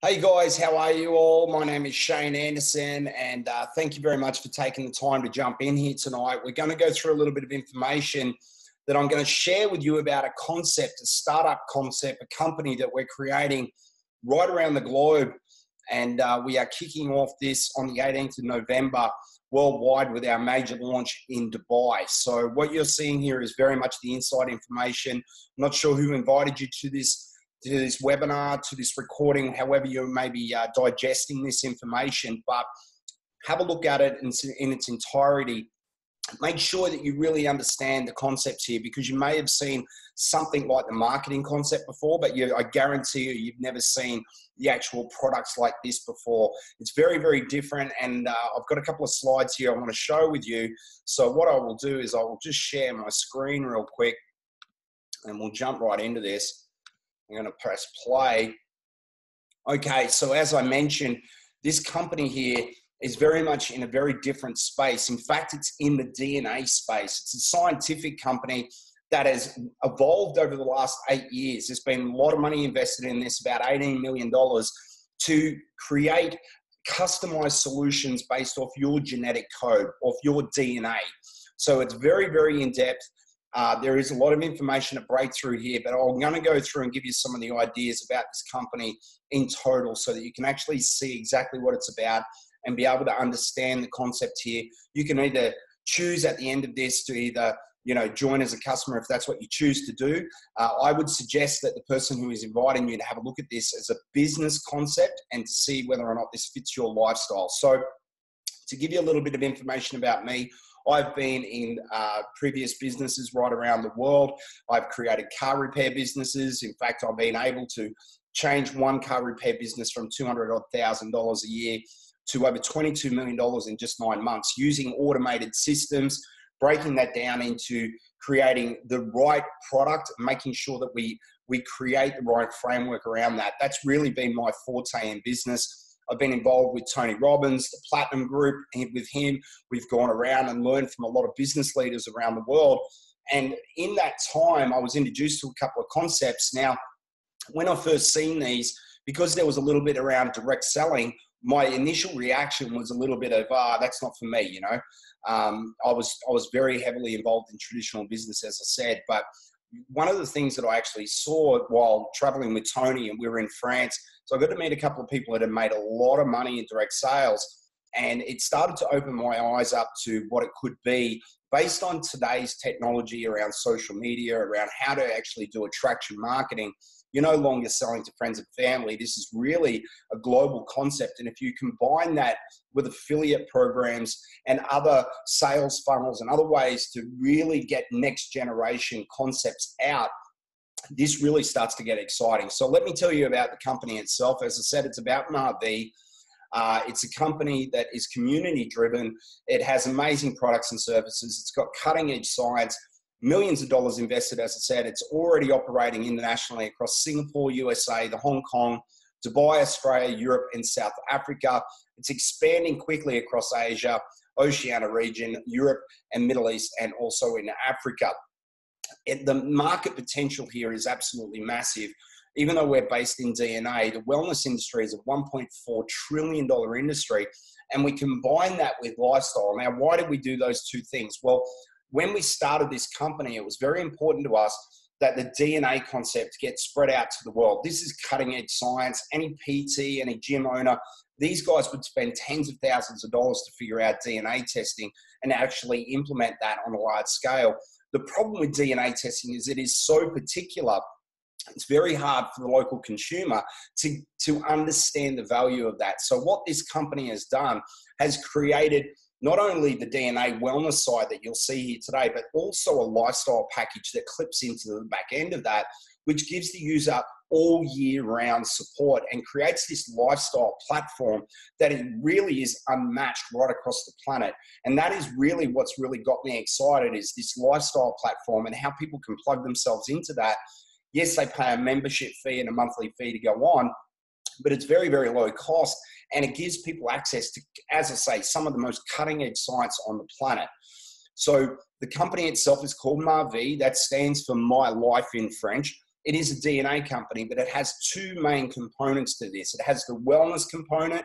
Hey guys, how are you all? My name is Shane Anderson, and thank you very much for taking the time to jump in here tonight. We're going to go through a little bit of information that I'm going to share with you about a concept, a startup concept, a company that we're creating right around the globe. And we are kicking off this on the 18th of November worldwide with our major launch in Dubai. So what you're seeing here is very much the inside information. I'm not sure who invited you to this webinar, to this recording, however you may be digesting this information, but have a look at it in its entirety. Make sure that you really understand the concepts here, because you may have seen something like the marketing concept before, but I guarantee you've never seen the actual products like this before. It's very, very different, and I've got a couple of slides here I want to show with you. So what I will do is I will just share my screen real quick, and we'll jump right into this. I'm going to press play. Okay, so as I mentioned, this company here is very much in a very different space. In fact, it's in the DNA space. It's a scientific company that has evolved over the last 8 years. There's been a lot of money invested in this, about $18 million, to create customized solutions based off your genetic code, off your DNA. So it's very, very in-depth. There is a lot of information to break through here, but I'm going to go through and give you some of the ideas about this company in total so that you can actually see exactly what it's about and be able to understand the concept here. You can either choose at the end of this to either join as a customer if that's what you choose to do. I would suggest that the person who is inviting you to have a look at this as a business concept and to see whether or not this fits your lifestyle. So to give you a little bit of information about me, I've been in previous businesses right around the world. I've created car repair businesses. In fact, I've been able to change one car repair business from $200,000 a year to over $22 million in just 9 months using automated systems, breaking that down into creating the right product, making sure that we create the right framework around that. That's really been my forte in business. I've been involved with Tony Robbins, the Platinum Group, and with him, we've gone around and learned from a lot of business leaders around the world. And in that time, I was introduced to a couple of concepts. Now, when I first seen these, because there was a little bit around direct selling, my initial reaction was a little bit of, that's not for me, I was very heavily involved in traditional business, as I said, but one of the things that I actually saw while traveling with Tony, and we were in France, so I got to meet a couple of people that had made a lot of money in direct sales, and it started to open my eyes up to what it could be based on today's technology around social media, around how to actually do attraction marketing. You're no longer selling to friends and family. This is really a global concept. And if you combine that with affiliate programs and other sales funnels and other ways to really get next generation concepts out, this really starts to get exciting. So let me tell you about the company itself. As I said, it's about Mavie. It's a company that is community driven. It has amazing products and services. It's got cutting edge science. Millions of dollars invested, as I said. It's already operating internationally across Singapore, USA, the Hong Kong, Dubai, Australia, Europe, and South Africa. It's expanding quickly across Asia, Oceania region, Europe, and Middle East, and also in Africa. The market potential here is absolutely massive. Even though we're based in DNA, the wellness industry is a $1.4 trillion industry, and we combine that with lifestyle. Now, why did we do those two things? Well, when we started this company, it was very important to us that the DNA concept gets spread out to the world. This is cutting edge science. Any PT, any gym owner, these guys would spend tens of thousands of dollars to figure out DNA testing and actually implement that on a large scale. The problem with DNA testing is it is so particular. It's very hard for the local consumer to understand the value of that. So what this company has done has created not only the DNA wellness side that you'll see here today, but also a lifestyle package that clips into the back end of that, which gives the user all year round support and creates this lifestyle platform that it really is unmatched right across the planet. And that is really what's really got me excited, is this lifestyle platform and how people can plug themselves into that. Yes, they pay a membership fee and a monthly fee to go on, but it's very, very low cost, and it gives people access to, as I say, some of the most cutting edge science on the planet. So the company itself is called Mavie. That stands for My Life in French. it is a DNA company, but it has two main components to this. It has the wellness component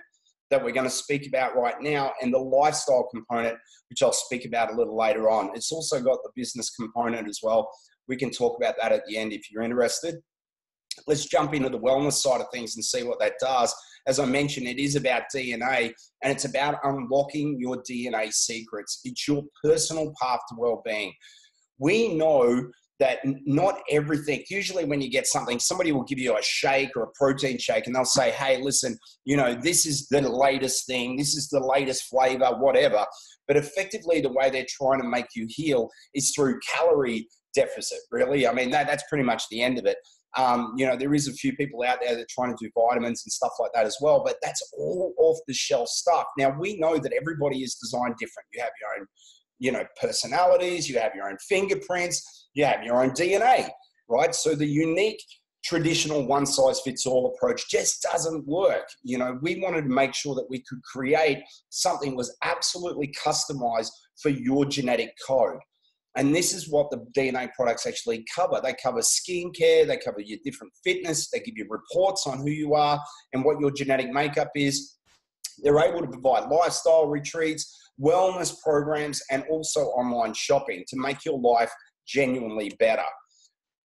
that we're going to speak about right now, and the lifestyle component, which I'll speak about a little later on. It's also got the business component as well. We can talk about that at the end if you're interested. Let's jump into the wellness side of things and see what that does. As I mentioned, it is about DNA, and it's about unlocking your DNA secrets. It's your personal path to well-being. We know that not everything, usually when you get something, somebody will give you a shake or a protein shake and they'll say, hey, listen, this is the latest thing, this is the latest flavor, whatever. But effectively, the way they're trying to make you heal is through calorie deficit, really. I mean, that's pretty much the end of it. There is a few people out there that are trying to do vitamins and stuff like that as well, but that's all off the shelf stuff. Now, we know that everybody is designed different. You have your own, personalities, you have your own fingerprints, you have your own DNA, right? So the unique traditional one-size-fits-all approach just doesn't work. We wanted to make sure that we could create something that was absolutely customized for your genetic code. And this is what the DNA products actually cover. They cover skincare, they cover your different fitness, they give you reports on who you are and what your genetic makeup is. They're able to provide lifestyle retreats, wellness programs, and also online shopping to make your life genuinely better.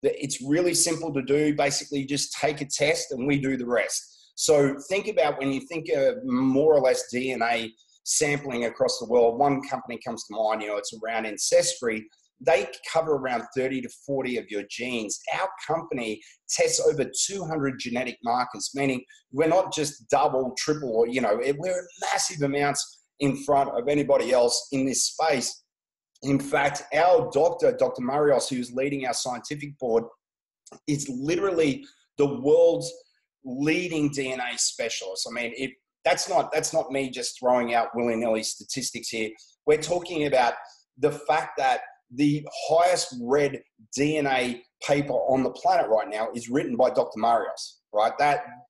It's really simple to do. Basically, you just take a test and we do the rest. So think about when you think of more or less DNA sampling across the world, one company comes to mind, it's around Ancestry. They cover around 30 to 40 of your genes. Our company tests over 200 genetic markers, meaning we're not just double, triple, or, we're massive amounts in front of anybody else in this space. In fact, our doctor, Dr. Marios, who's leading our scientific board, is literally the world's leading DNA specialist. I mean, that's not me just throwing out willy-nilly statistics here. We're talking about the fact that the highest read DNA paper on the planet right now is written by Dr. Marios, right?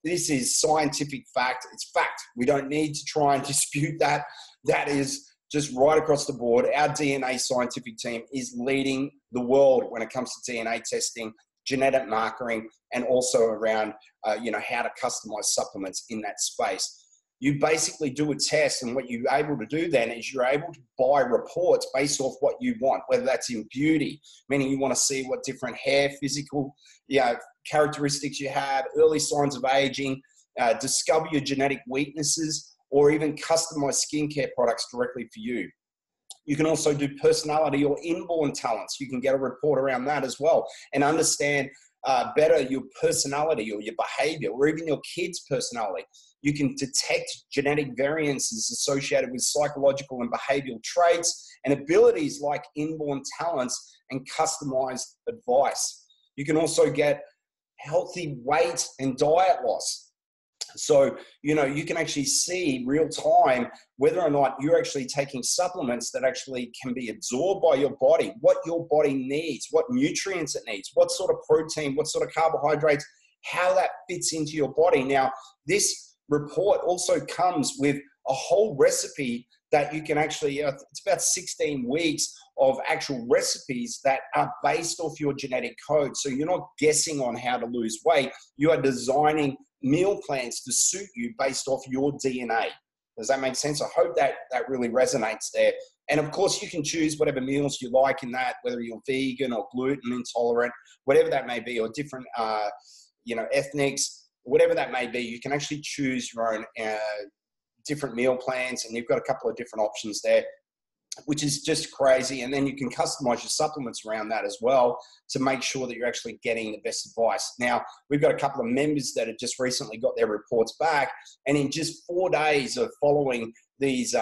This is scientific fact. It's fact. We don't need to try and dispute that. That is just right across the board. Our DNA scientific team is leading the world when it comes to DNA testing, genetic markering, and also around, how to customize supplements in that space. You basically do a test, and what you're able to do then is you're able to buy reports based off what you want, whether that's in beauty, meaning you want to see what different hair, physical characteristics you have, early signs of aging, discover your genetic weaknesses, or even customize skincare products directly for you. You can also do personality or inborn talents. You can get a report around that as well and understand better your personality or your behavior, or even your kid's personality. You can detect genetic variances associated with psychological and behavioral traits and abilities like inborn talents and customized advice. You can also get healthy weight and diet loss. So, you can actually see real time whether or not you're actually taking supplements that actually can be absorbed by your body, what your body needs, what nutrients it needs, what sort of protein, what sort of carbohydrates, how that fits into your body. Now, this report also comes with a whole recipe that you can actually, it's about 16 weeks of actual recipes that are based off your genetic code. So you're not guessing on how to lose weight. You are designing meal plans to suit you based off your DNA. Does that make sense? I hope that really resonates there. And of course, you can choose whatever meals you like in that, whether you're vegan or gluten intolerant, whatever that may be, or different, ethnics, whatever that may be. You can actually choose your own different meal plans, and you've got a couple of different options there, which is just crazy. And then you can customize your supplements around that as well to make sure that you're actually getting the best advice. Now, we've got a couple of members that have just recently got their reports back, and in just 4 days of following these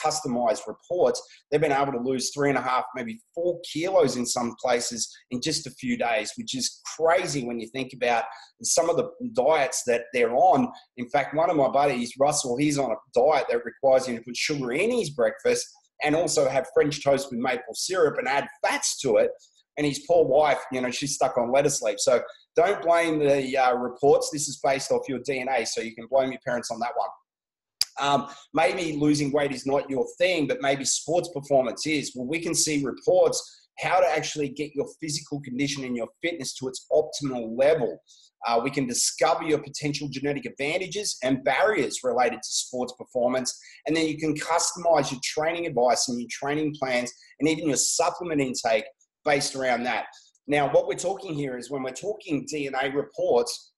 customized reports, they've been able to lose 3.5, maybe 4 kilos in some places in just a few days, which is crazy when you think about some of the diets that they're on. In fact, one of my buddies, Russell, he's on a diet that requires him to put sugar in his breakfast and also have French toast with maple syrup and add fats to it. And his poor wife, she's stuck on lettuce leaves. So don't blame the reports. This is based off your DNA, so you can blame your parents on that one. Maybe losing weight is not your thing, but maybe sports performance is. Well, we can see reports how to actually get your physical condition and your fitness to its optimal level. We can discover your potential genetic advantages and barriers related to sports performance. And then you can customize your training advice and your training plans and even your supplement intake based around that. Now, what we're talking here is when we're talking DNA reports,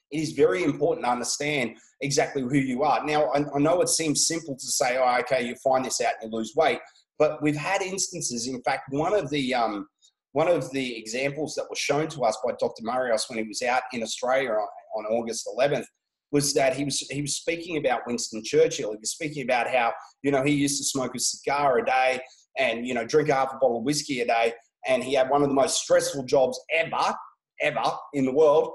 it is very important to understand exactly who you are. Now, I know it seems simple to say, oh, okay, you find this out and you lose weight, but we've had instances. In fact, one of the examples that was shown to us by Dr. Marios when he was out in Australia on August 11th was that he was speaking about Winston Churchill. He was speaking about how, he used to smoke a cigar a day and, drink half a bottle of whiskey a day. And he had one of the most stressful jobs ever in the world.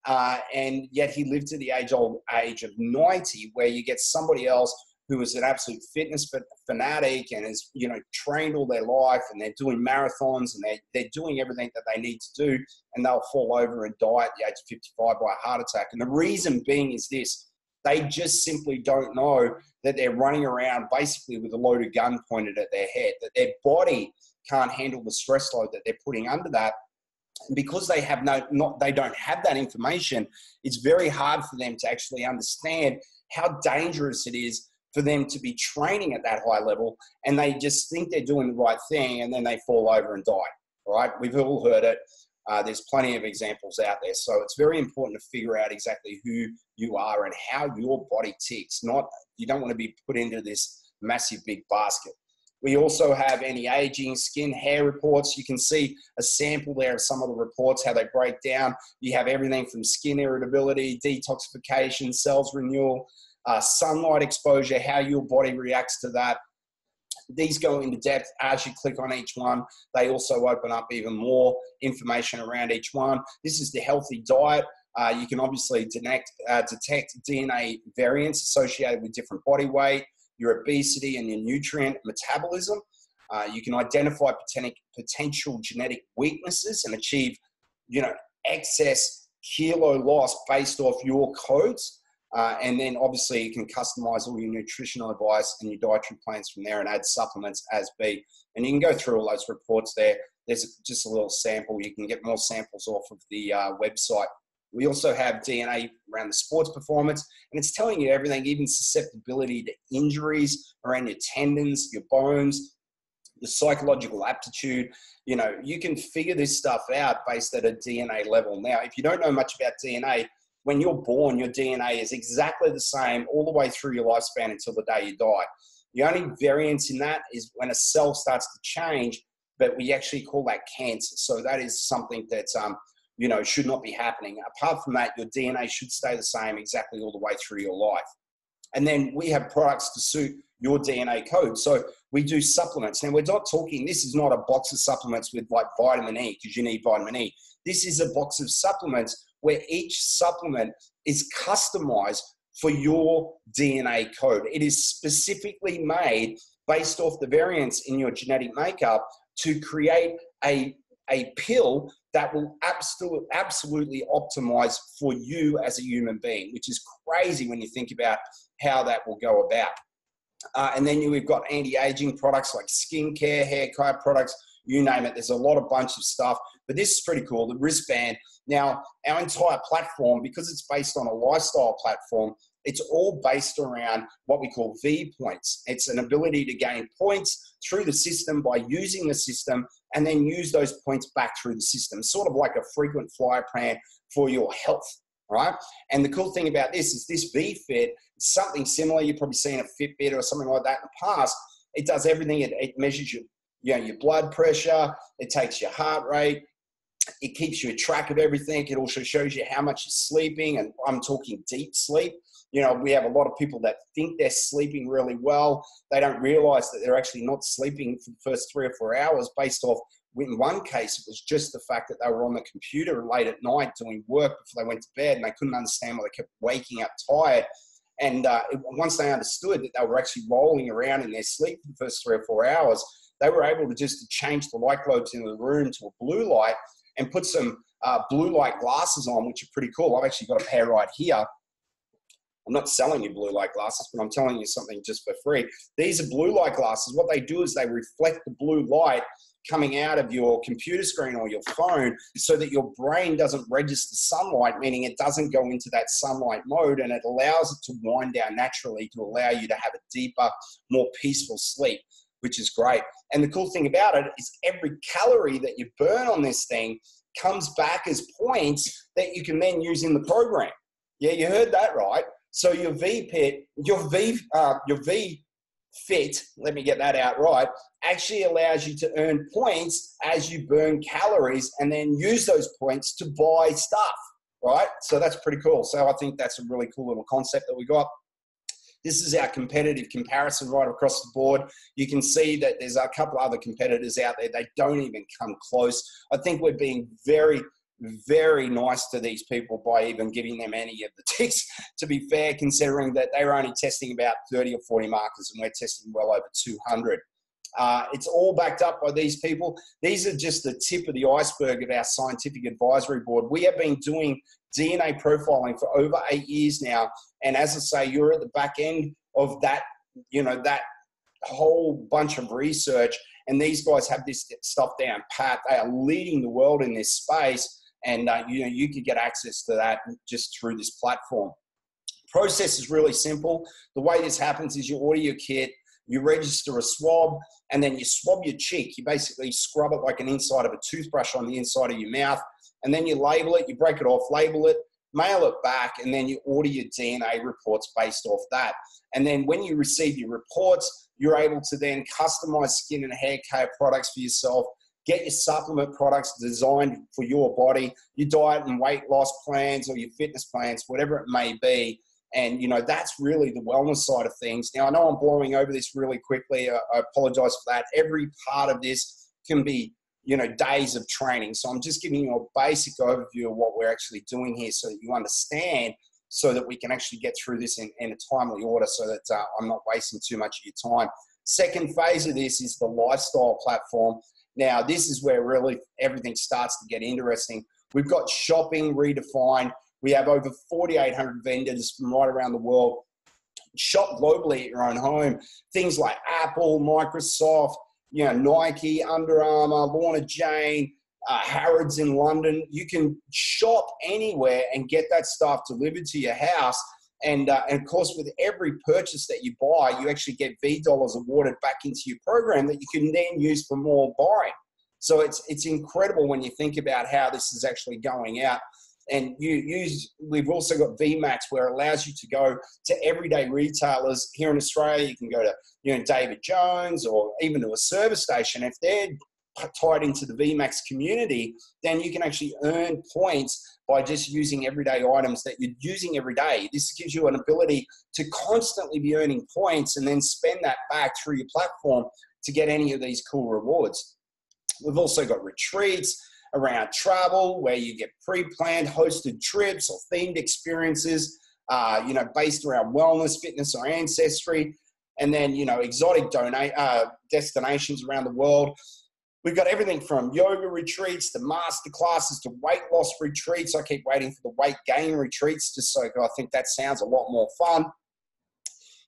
And yet he lived to the age of 90, where you get somebody else who is an absolute fitness fanatic and is, trained all their life, and they're doing marathons and they're doing everything that they need to do, and they'll fall over and die at the age of 55 by a heart attack. And the reason being is this: they just simply don't know that they're running around basically with a loaded gun pointed at their head, that their body can't handle the stress load that they're putting under that. And because they don't have that information, it's very hard for them to actually understand how dangerous it is for them to be training at that high level, and they just think they're doing the right thing, and then they fall over and die. All right, we've all heard it. There's plenty of examples out there. So it's very important to figure out exactly who you are and how your body ticks. You don't want to be put into this massive big basket. We also have anti-aging, skin, hair reports. You can see a sample there of some of the reports, how they break down. You have everything from skin irritability, detoxification, cells renewal, sunlight exposure, how your body reacts to that. These go into depth as you click on each one. They also open up even more information around each one. This is the healthy diet. You can obviously detect DNA variants associated with different body weight, your obesity, and your nutrient metabolism. You can identify potential genetic weaknesses and achieve, excess kilo loss based off your codes. And then obviously you can customize all your nutritional advice and your dietary plans from there and add supplements as be. And you can go through all those reports there. There's just a little sample. You can get more samples off of the website. We also have DNA around the sports performance, and it's telling you everything, even susceptibility to injuries around your tendons, your bones, your psychological aptitude. You can figure this stuff out based at a DNA level. Now, if you don't know much about DNA, when you're born, your DNA is exactly the same all the way through your lifespan until the day you die. The only variance in that is when a cell starts to change, but we actually call that cancer. So that is something that, should not be happening. Apart from that, your DNA should stay the same exactly all the way through your life. And then we have products to suit your DNA code. So we do supplements. Now, we're not talking, this is not a box of supplements with like vitamin E, because you need vitamin E. This is a box of supplements where each supplement is customized for your DNA code. It is specifically made based off the variants in your genetic makeup to create a pill that will absolutely optimize for you as a human being, which is crazy when you think about how that will go about. And then we've got anti-aging products like skincare, hair care products, you name it. There's a bunch of stuff, but this is pretty cool. The wristband. Now, our entire platform, because it's based on a lifestyle platform, it's all based around what we call V points. It's an ability to gain points through the system by using the system and then use those points back through the system, sort of like a frequent flyer plan for your health, right? And the cool thing about this is this V-Fit, it's something similar. You've probably seen a Fitbit or something like that in the past. It does everything. It measures your blood pressure. It takes your heart rate. It keeps you a track of everything. It also shows you how much you're sleeping, and I'm talking deep sleep. We have a lot of people that think they're sleeping really well. They don't realize that they're actually not sleeping for the first 3 or 4 hours based off, in one case, it was just the fact that they were on the computer late at night doing work before they went to bed, and they couldn't understand why they kept waking up tired. And once they understood that they were actually rolling around in their sleep for the first 3 or 4 hours, they were able to just change the light globes in the room to a blue light and put some blue light glasses on, which are pretty cool. I've actually got a pair right here. I'm not selling you blue light glasses, but I'm telling you something just for free. These are blue light glasses. What they do is they reflect the blue light coming out of your computer screen or your phone so that your brain doesn't register sunlight, meaning it doesn't go into that sunlight mode, and it allows it to wind down naturally to allow you to have a deeper, more peaceful sleep, which is great. And the cool thing about it is every calorie that you burn on this thing comes back as points that you can then use in the program. Yeah, you heard that right. So your V-Fit, let me get that out right, actually allows you to earn points as you burn calories and then use those points to buy stuff, right? So that's pretty cool. So I think that's a really cool little concept that we got. This is our competitive comparison right across the board. You can see that there's a couple other competitors out there. They don't even come close. I think we're being very, very nice to these people by even giving them any of the ticks, to be fair, considering that they were only testing about 30 or 40 markers and we're testing well over 200. It's all backed up by these people. These are just the tip of the iceberg of our scientific advisory board. We have been doing DNA profiling for over 8 years now. And as I say, you're at the back end of that, that whole bunch of research. And these guys have this stuff down pat. They are leading the world in this space. And, you could get access to that just through this platform. Process is really simple. The way this happens is you order your kit, you register a swab, and then you swab your cheek. You basically scrub it like an inside of a toothbrush on the inside of your mouth, and then you label it, you break it off, label it, mail it back, and then you order your DNA reports based off that. And then when you receive your reports, you're able to then customize skin and hair care products for yourself, get your supplement products designed for your body, your diet and weight loss plans or your fitness plans, whatever it may be. And, that's really the wellness side of things. Now, I know I'm blowing over this really quickly. I apologize for that. Every part of this can be, days of training. So I'm just giving you a basic overview of what we're actually doing here so that you understand, so that we can actually get through this in a timely order, so that I'm not wasting too much of your time. Second phase of this is the lifestyle platform. Now, this is where really everything starts to get interesting. We've got shopping redefined. We have over 4,800 vendors from right around the world. Shop globally at your own home. Things like Apple, Microsoft, Nike, Under Armour, Lorna Jane, Harrods in London. You can shop anywhere and get that stuff delivered to your house. And of course, with every purchase that you buy, you actually get V dollars awarded back into your program that you can then use for more buying. So it's incredible when you think about how this is actually going out. And we've also got VMAX, where it allows you to go to everyday retailers here in Australia. You can go to, David Jones, or even to a service station. If they're tied into the VMAX community, then you can actually earn points by just using everyday items that you're using every day. This gives you an ability to constantly be earning points and then spend that back through your platform to get any of these cool rewards. We've also got retreats around travel, where you get pre-planned hosted trips or themed experiences, based around wellness, fitness, or ancestry, and then, exotic destinations around the world. We've got everything from yoga retreats to master classes to weight loss retreats. I keep waiting for the weight gain retreats, just so I think that sounds a lot more fun.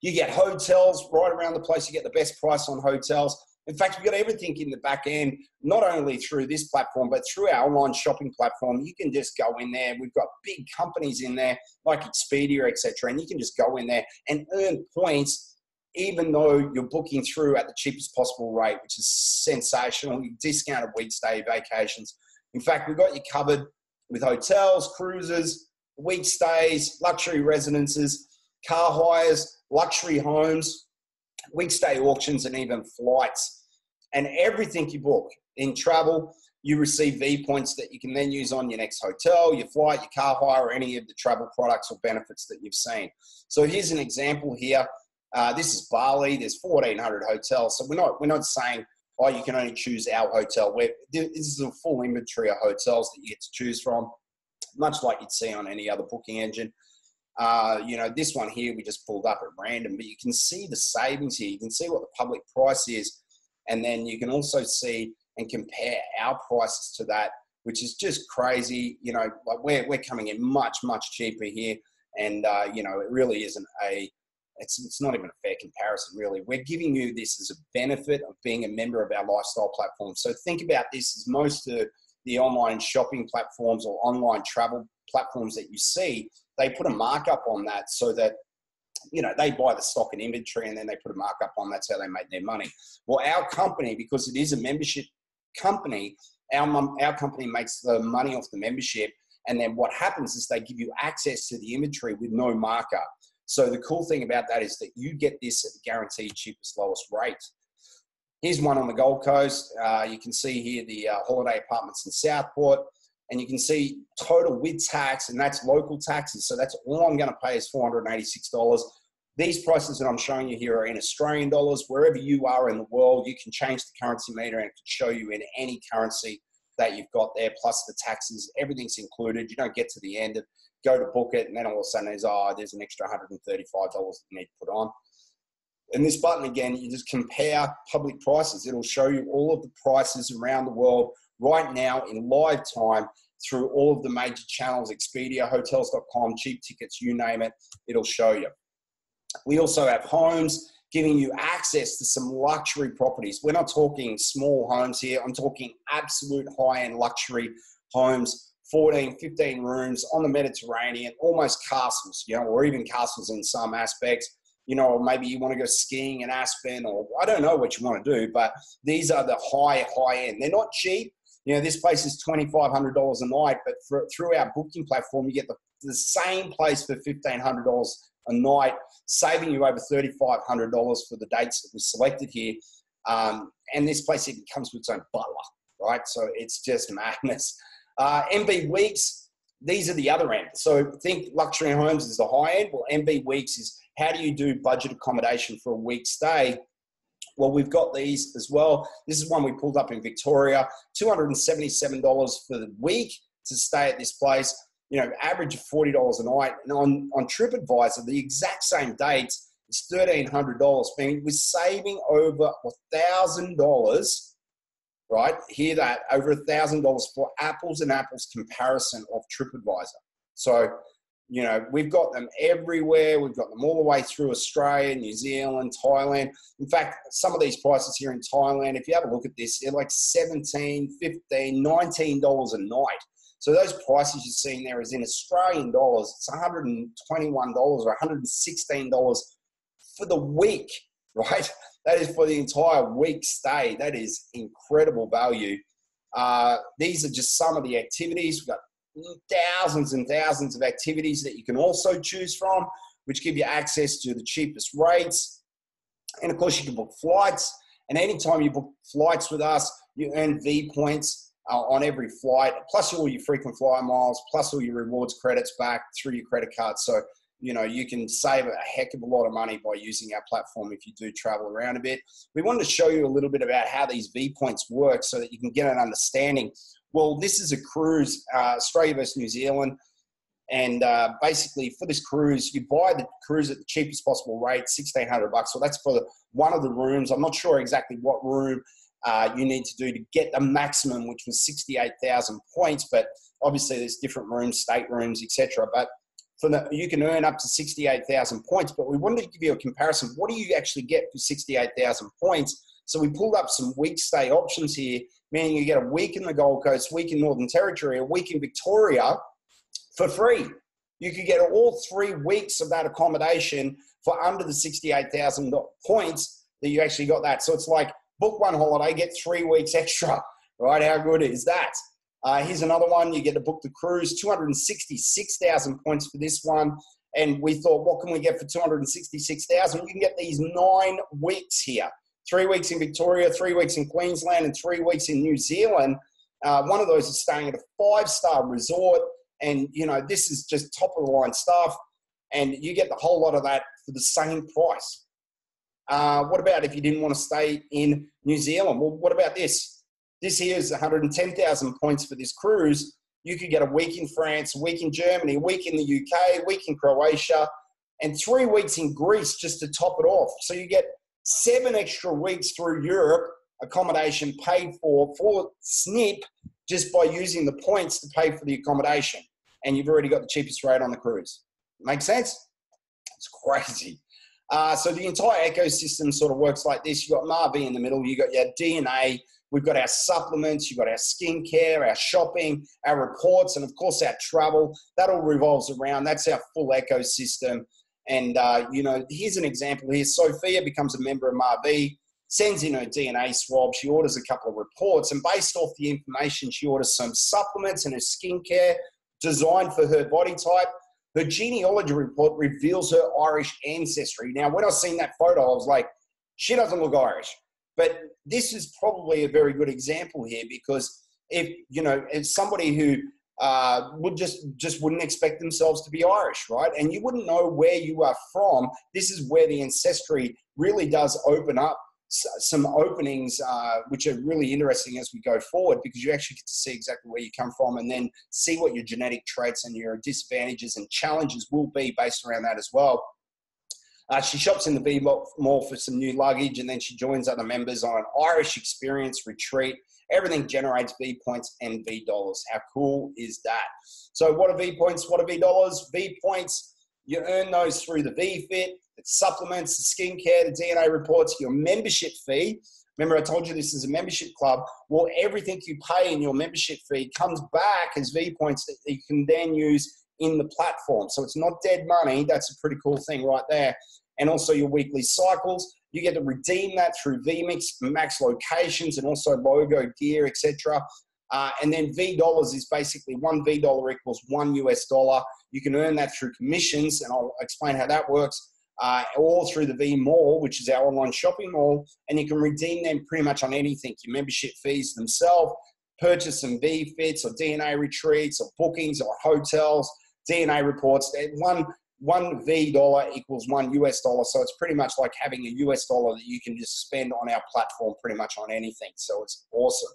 You get hotels right around the place. You get the best price on hotels. In fact, we've got everything in the back end, not only through this platform, but through our online shopping platform. You can just go in there. We've got big companies in there like Expedia, etc., and you can just go in there and earn points, even though you're booking through at the cheapest possible rate, which is sensational. Discounted week stay vacations. In fact, we've got you covered with hotels, cruises, week stays, luxury residences, car hires, luxury homes, week stay auctions, and even flights. And everything you book in travel, you receive V points that you can then use on your next hotel, your flight, your car hire, or any of the travel products or benefits that you've seen. So here's an example here. This is Bali. There's 1,400 hotels. So we're not saying, oh, you can only choose our hotel. This is a full inventory of hotels that you get to choose from, much like you'd see on any other booking engine. This one here, we just pulled up at random, but you can see the savings here. You can see what the public price is. And then you can also see and compare our prices to that, which is just crazy. Like we're coming in much, much cheaper here. And, it really isn't a it's not even a fair comparison, really. We're giving you this as a benefit of being a member of our lifestyle platform. So think about this as most of the online shopping platforms or online travel platforms that you see, they put a markup on that so that, you know, they buy the stock and inventory and then they put a markup on. That's how they make their money. Well, our company, because it is a membership company, our company makes the money off the membership. And then what happens is they give you access to the inventory with no markup. So the cool thing about that is that you get this at the guaranteed cheapest, lowest rate. Here's one on the Gold Coast. You can see here the holiday apartments in Southport, and you can see total with tax, and that's local taxes. So that's all I'm going to pay is $486. These prices that I'm showing you here are in Australian dollars. Wherever you are in the world, you can change the currency meter and it can show you in any currency that you've got there, plus the taxes. Everything's included. You don't get to the end of go to book it, and then all of a sudden there's an extra $135 that you need to put on. And this button, again, you just compare public prices. It'll show you all of the prices around the world right now in live time through all of the major channels, Expedia, hotels.com, cheap tickets, you name it, it'll show you. We also have homes giving you access to some luxury properties. We're not talking small homes here. I'm talking absolute high-end luxury homes, 14, 15 rooms on the Mediterranean, almost castles, you know, or even castles in some aspects. You know, or maybe you want to go skiing in Aspen, or I don't know what you want to do, but these are the high end. They're not cheap. You know, this place is $2,500 a night, but through our booking platform, you get the same place for $1,500 a night, saving you over $3,500 for the dates that we selected here. And this place even comes with its own butler, right? So it's just madness. MB Weeks, these are the other end. So think luxury homes is the high end. Well, MB Weeks is how do you do budget accommodation for a week's stay? Well, we've got these as well. This is one we pulled up in Victoria, $277 for the week to stay at this place. You know, average of $40 a night. And on TripAdvisor, the exact same dates, it's $1,300, meaning we're saving over $1,000, right? Hear that, over $1,000 for apples and apples comparison of TripAdvisor. So, you know, we've got them everywhere. We've got them all the way through Australia, New Zealand, Thailand. In fact, some of these prices here in Thailand, if you have a look at this, they're like $17, $15, $19 a night. So those prices you're seeing there is in Australian dollars. It's $121 or $116 for the week, right? That is for the entire week stay. That is incredible value. These are just some of the activities. We've got thousands and thousands of activities that you can also choose from, which give you access to the cheapest rates. And of course, you can book flights. And anytime you book flights with us, you earn V points on every flight, plus all your frequent flyer miles, plus all your rewards credits back through your credit card. So, you know, you can save a heck of a lot of money by using our platform if you do travel around a bit. We wanted to show you a little bit about how these V points work so that you can get an understanding. Well, this is a cruise, Australia versus New Zealand. And basically for this cruise, you buy the cruise at the cheapest possible rate, $1,600. So that's for one of the rooms. I'm not sure exactly what room you need to do to get the maximum, which was 68,000 points. But obviously there's different rooms, staterooms, etc. But you can earn up to 68,000 points. But we wanted to give you a comparison. What do you actually get for 68,000 points? So we pulled up some week stay options here, meaning you get a week in the Gold Coast, week in Northern Territory, a week in Victoria for free. You could get all 3 weeks of that accommodation for under the 68,000 points that you actually got that. So it's like book one holiday, get 3 weeks extra, right? How good is that? Here's another one. You get to book the cruise, 266,000 points for this one. And we thought, what can we get for 266,000? You can get these 9 weeks here. 3 weeks in Victoria, 3 weeks in Queensland, and 3 weeks in New Zealand. One of those is staying at a 5-star resort. And, you know, this is just top of the line stuff. And you get the whole lot of that for the same price. What about if you didn't want to stay in New Zealand? Well, what about this? This here is 110,000 points for this cruise. You could get a week in France, a week in Germany, a week in the UK, a week in Croatia, and 3 weeks in Greece just to top it off. So you get 7 extra weeks through Europe, accommodation paid for SNP, just by using the points to pay for the accommodation. And you've already got the cheapest rate on the cruise. Make sense? It's crazy. So the entire ecosystem sort of works like this. You've got Mavie in the middle. You've got your DNA. We've got our supplements. You've got our skincare, our shopping, our reports, and of course our travel. That all revolves around. That's our full ecosystem. And, here's an example here. Sophia becomes a member of Mavie, sends in her DNA swab. She orders a couple of reports. And based off the information, she orders some supplements and her skincare designed for her body type. Her genealogy report reveals her Irish ancestry. Now, when I seen that photo, I was like, she doesn't look Irish. But this is probably a very good example here, because if somebody who would just wouldn't expect themselves to be Irish, right? And you wouldn't know where you are from. This is where the ancestry really does open up some openings, which are really interesting as we go forward, because you actually get to see exactly where you come from and then see what your genetic traits and your disadvantages and challenges will be based around that as well. She shops in the V Mall for some new luggage, and then she joins other members on an Irish experience retreat. Everything generates V points and V dollars. How cool is that? So what are V points? What are V dollars? V points, you earn those through the V Fit, the supplements, the skincare, the DNA reports, your membership fee. Remember, I told you this is a membership club. Well, everything you pay in your membership fee comes back as V points that you can then use in the platform. So it's not dead money. That's a pretty cool thing right there. And also your weekly cycles. You get to redeem that through VMix, max locations, and also logo gear, etc. And then V dollars is basically one V dollar equals $1. You can earn that through commissions, and I'll explain how that works, all through the V Mall, which is our online shopping mall, and you can redeem them pretty much on anything. Your membership fees themselves, purchase some V Fits or DNA retreats or bookings or hotels, DNA reports. One V dollar equals $1. So it's pretty much like having a US dollar that you can just spend on our platform pretty much on anything. So it's awesome.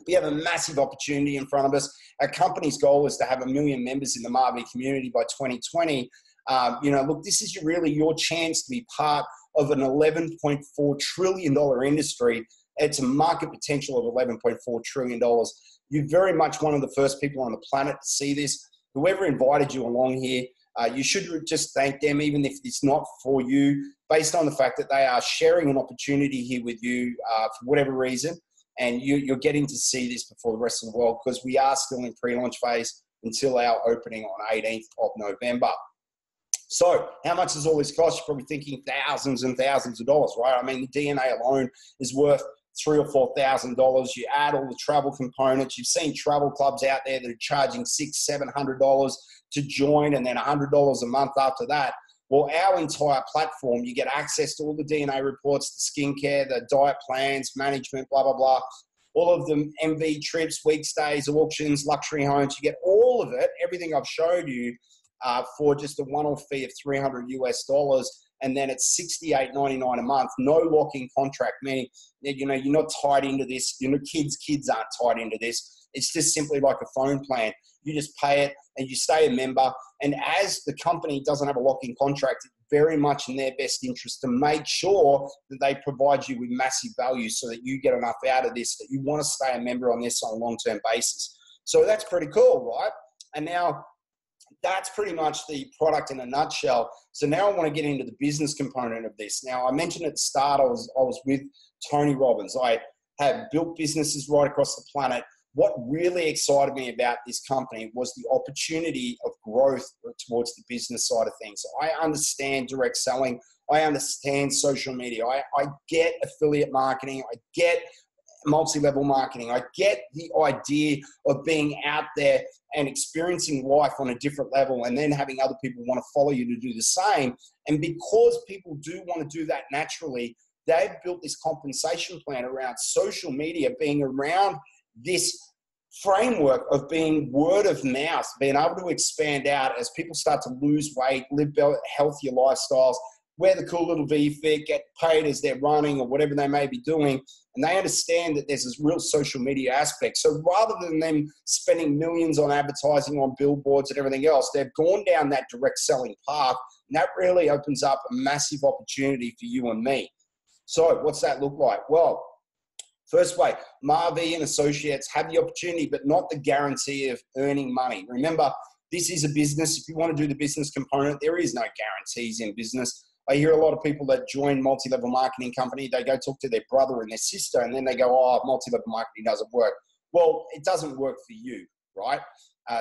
We have a massive opportunity in front of us. Our company's goal is to have 1 million members in the Mavie community by 2020. Look, this is really your chance to be part of an $11.4 trillion industry. It's a market potential of $11.4 trillion. You're very much one of the first people on the planet to see this. Whoever invited you along here, you should just thank them, even if it's not for you, based on the fact that they are sharing an opportunity here with you for whatever reason. And you're getting to see this before the rest of the world, because we are still in pre-launch phase until our opening on 18th of November. So how much does all this cost? You're probably thinking thousands and thousands of dollars, right? I mean, the DNA alone is worth $3,000 or $4,000. You add all the travel components. You've seen travel clubs out there that are charging $600, $700 to join, and then $100 a month after that. Well, our entire platform, you get access to all the DNA reports, the skincare, the diet plans, management, blah, blah, blah. All of them, MV trips, week stays, auctions, luxury homes. You get all of it, everything I've showed you, for just a one-off fee of $300. And then it's $68.99 a month. No lock-in contract, meaning you're not tied into this. Kids aren't tied into this. It's just simply like a phone plan. You just pay it and you stay a member. And as the company doesn't have a lock-in contract, it's very much in their best interest to make sure that they provide you with massive value so that you get enough out of this that you want to stay a member on this on a long-term basis. So that's pretty cool, right? And now that's pretty much the product in a nutshell. So now I want to get into the business component of this. Now, I mentioned at the start I was with Tony Robbins. I have built businesses right across the planet. What really excited me about this company was the opportunity of growth towards the business side of things. I understand direct selling. I understand social media. I get affiliate marketing. I get multi-level marketing. I get the idea of being out there and experiencing life on a different level, and then having other people want to follow you to do the same. And because people do want to do that naturally, they've built this compensation plan around social media being around this framework of being word of mouth, being able to expand out as people start to lose weight, live healthier lifestyles, wear the cool little V-Fit, get paid as they're running or whatever they may be doing. And they understand that there's this real social media aspect. So rather than them spending millions on advertising on billboards and everything else, they've gone down that direct selling path. And that really opens up a massive opportunity for you and me. So what's that look like? Well, first way, Mavie and Associates have the opportunity, but not the guarantee of earning money. Remember, this is a business. If you want to do the business component, there is no guarantees in business. I hear a lot of people that join multi-level marketing company, they go talk to their brother and their sister, and then they go, oh, multi-level marketing doesn't work. Well, it doesn't work for you, right?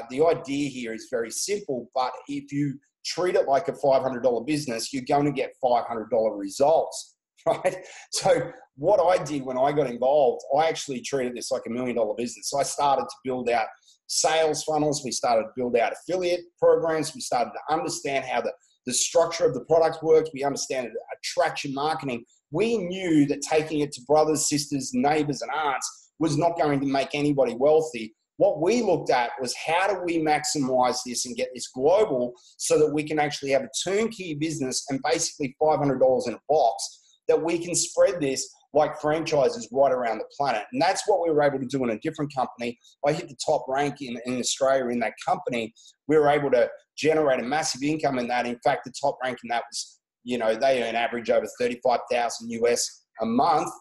The idea here is very simple, but if you treat it like a $500 business, you're going to get $500 results, right? So what I did when I got involved, I actually treated this like $1 million business. So I started to build out sales funnels. We started to build out affiliate programs. We started to understand how the structure of the product works. We understand attraction marketing. We knew that taking it to brothers, sisters, neighbors, and aunts was not going to make anybody wealthy. What we looked at was how do we maximize this and get this global so that we can actually have a turnkey business and basically $500 in a box that we can spread this like franchises right around the planet. And that's what we were able to do in a different company. I hit the top rank in Australia in that company. We were able to generate a massive income in that. In fact, the top rank in that was, you know, they earn average over 35,000 US a month.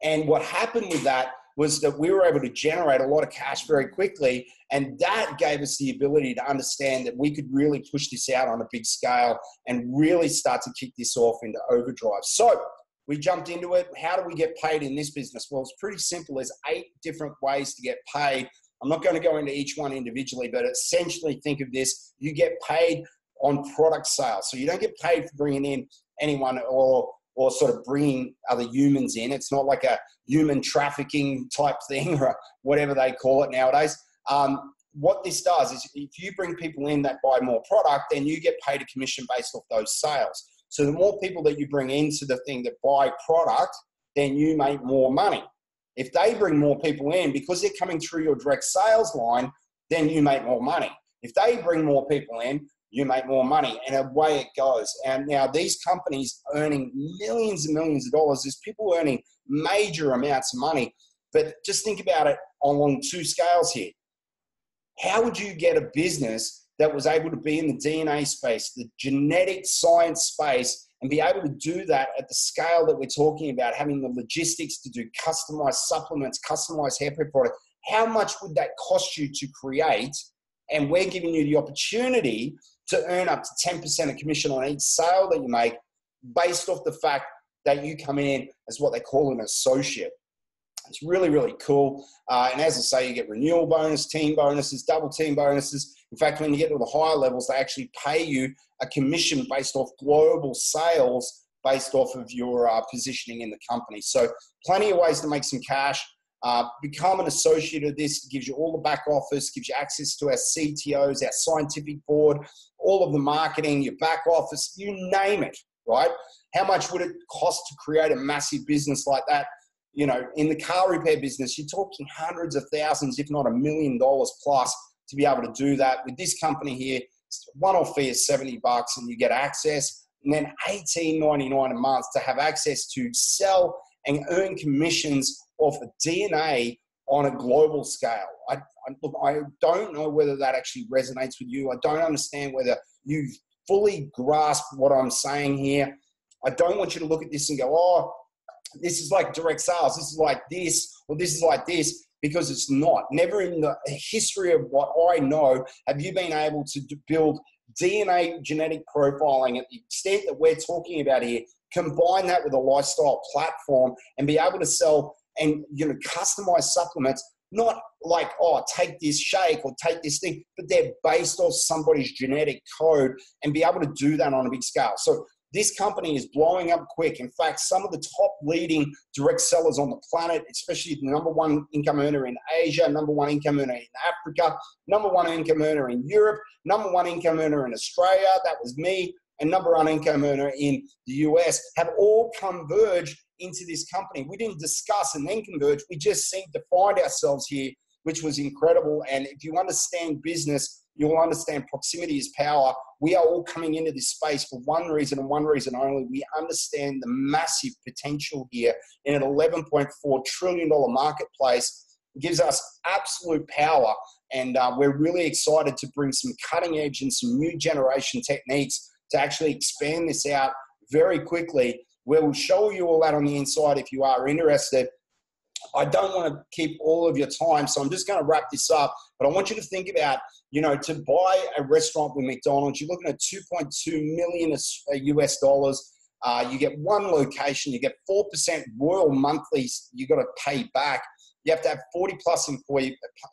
And what happened with that was that we were able to generate a lot of cash very quickly. And that gave us the ability to understand that we could really push this out on a big scale and really start to kick this off into overdrive. So we jumped into it. How do we get paid in this business? Well, it's pretty simple. There's 8 different ways to get paid. I'm not going to go into each one individually, but essentially think of this. You get paid on product sales. So you don't get paid for bringing in anyone or sort of bringing other humans in. It's not like a human trafficking type thing or whatever they call it nowadays. What this does is if you bring people in that buy more product, then you get paid a commission based off those sales. So the more people that you bring into the thing that buy product, then you make more money. If they bring more people in, because they're coming through your direct sales line, then you make more money. If they bring more people in, you make more money, and away it goes. And now these companies earning millions and millions of dollars, there's people earning major amounts of money. But just think about it along 2 scales here. How would you get a business that was able to be in the DNA space, the genetic science space, and be able to do that at the scale that we're talking about, having the logistics to do customized supplements, customized hair care product? How much would that cost you to create? And we're giving you the opportunity to earn up to 10% of commission on each sale that you make based off the fact that you come in as what they call an associate. It's really, really cool. And as I say, you get renewal bonus, team bonuses, double team bonuses. In fact, when you get to the higher levels, they actually pay you a commission based off global sales based off of your positioning in the company. So plenty of ways to make some cash. Become an associate of this. It gives you all the back office, gives you access to our CTOs, our scientific board, all of the marketing, your back office, you name it, right? How much would it cost to create a massive business like that? You know, in the car repair business, you're talking hundreds of thousands, if not $1 million plus to be able to do that. With this company here, one-off fee is $70 and you get access, and then $18.99 a month to have access to sell and earn commissions off of DNA on a global scale. Look, I don't know whether that actually resonates with you. I don't understand whether you've fully grasped what I'm saying here. I don't want you to look at this and go, oh, this is like direct sales. This is like this, or this is like this, because it's not. Never in the history of what I know have you been able to build DNA genetic profiling at the extent that we're talking about here, combine that with a lifestyle platform and be able to sell and, you know, customize supplements, not like, oh, take this shake or take this thing, but they're based off somebody's genetic code and be able to do that on a big scale. So this company is blowing up quick. In fact, some of the top leading direct sellers on the planet, especially the #1 income earner in Asia, #1 income earner in Africa, #1 income earner in Europe, #1 income earner in Australia, that was me, and #1 income earner in the US, have all converged into this company. We didn't discuss and then converge. We just seemed to find ourselves here, which was incredible. And if you understand business, you'll understand proximity is power. We are all coming into this space for one reason and one reason only. We understand the massive potential here in an $11.4 trillion marketplace. It gives us absolute power. And we're really excited to bring some cutting edge and some new generation techniques to actually expand this out very quickly, where we'll show you all that on the inside if you are interested. I don't want to keep all of your time, so I'm just going to wrap this up. But I want you to think about, to buy a restaurant with McDonald's, you're looking at 2.2 million US dollars. You get one location, you get 4% royal monthly you got to pay back. You have to have 40 plus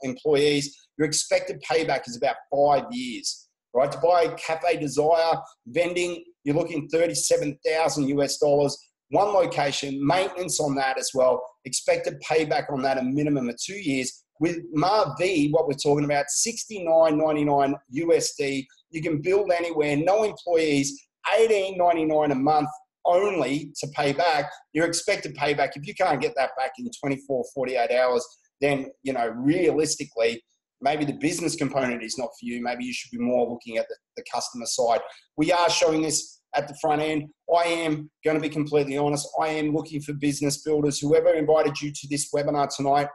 employees. Your expected payback is about 5 years, right? To buy Cafe Desire vending, you're looking 37,000 US dollars. One location, maintenance on that as well. Expected payback on that a minimum of 2 years. With Mavie, what we're talking about, $69.99 USD. You can build anywhere, no employees, $18.99 a month only to pay back. Your expected payback, if you can't get that back in 24, 48 hours, then, realistically, maybe the business component is not for you. Maybe you should be more looking at the customer side. We are showing this at the front end. I am going to be completely honest. I am looking for business builders. Whoever invited you to this webinar tonight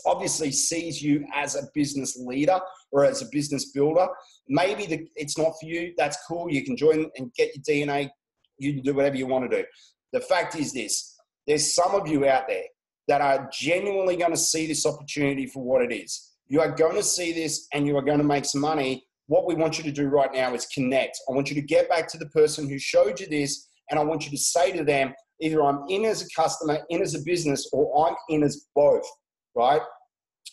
obviously sees you as a business leader or as a business builder. Maybe it's not for you. That's cool. You can join and get your DNA. You can do whatever you want to do. The fact is this, there's some of you out there that are genuinely going to see this opportunity for what it is. You are going to see this and you are going to make some money. What we want you to do right now is connect. I want you to get back to the person who showed you this, and I want you to say to them, either I'm in as a customer, in as a business, or I'm in as both, right?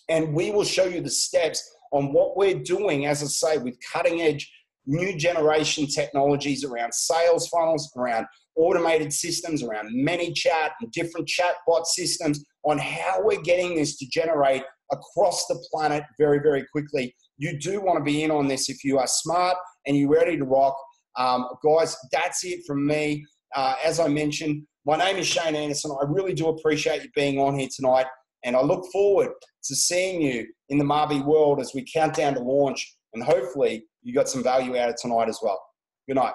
And we will show you the steps on what we're doing, as I say, with cutting edge, new generation technologies around sales funnels, around automated systems, around ManyChat and different chatbot systems, on how we're getting this to generate across the planet very, very quickly. You do want to be in on this if you are smart and you're ready to rock. Guys, that's it from me. As I mentioned, my name is Shane Anderson. I really do appreciate you being on here tonight, and I look forward to seeing you in the Mavie world as we count down to launch, and hopefully you got some value out of tonight as well. Good night.